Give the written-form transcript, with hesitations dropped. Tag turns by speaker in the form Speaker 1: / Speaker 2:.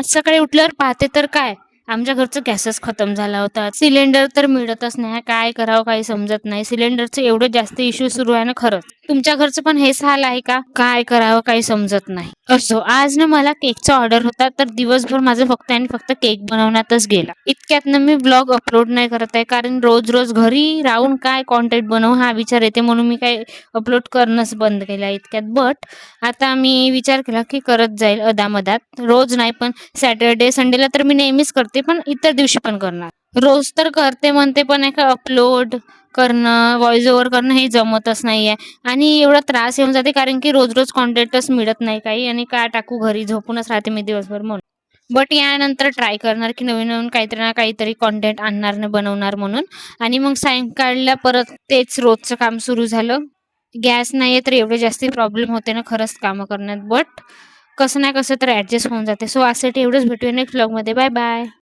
Speaker 1: आज सकाळी उठल्यावर पाहते तर काय, आमच्या घरचा गॅसच खतम झाला होता. सिलेंडर तर मिळतच नाही. काय करावं काही समजत नाही. सिलेंडरचे एवढे जास्त इश्यू सुरू आहे ना खरंच. तुमच्या घरचं पण हेच हाल आहे का? काय करावं काही समजत नाही. असो, आज ना मला केकचा ऑर्डर होता, तर दिवसभर माझं फक्त आणि फक्त केक बनवण्यातच गेला. इतक्यात ना मी व्लॉग अपलोड नाही करत आहे, कारण रोज-रोज घरी राहून काय कंटेंट बनवू हा विचार येते, म्हणून मी काही अपलोड करणंच बंद केलं इतक्यात. बट आता मी विचार केला, की करत जाईल अधा-मधात. रोज नाही पण सॅटर्डे, संडेला तर मी नेहमीच करते, पण इतर दिवशी पण करणार. रोज तर करते म्हणते, पण एका अपलोड करणं, व्हॉईस ओव्हर करणं हे जमतच नाहीये आणि एवढा त्रास येऊन जाते, कारण की रोज-रोज कंटेंटच मिळत नाही काही आणि काय टाकू, घरी झोपूनच राहते मी दिवसभर म्हणून. बट यानंतर ट्राय करणार, की नवीन-नवीन काहीतरी ना काहीतरी कंटेंट आणणार आणि बनवणार म्हणून. आणि मग सायंकाळला परत तेच रोजचं काम सुरू झालं. गॅस नाहीये तर एवढे जास्ती प्रॉब्लेम होते ना खरंच कामं करण्यात. बट कसं ना कसं तर ॲडजस्ट होऊन जाते. सो आजसाठी एवढंच. भेटूया नेक्स्ट व्लॉगमध्ये. Bye bye.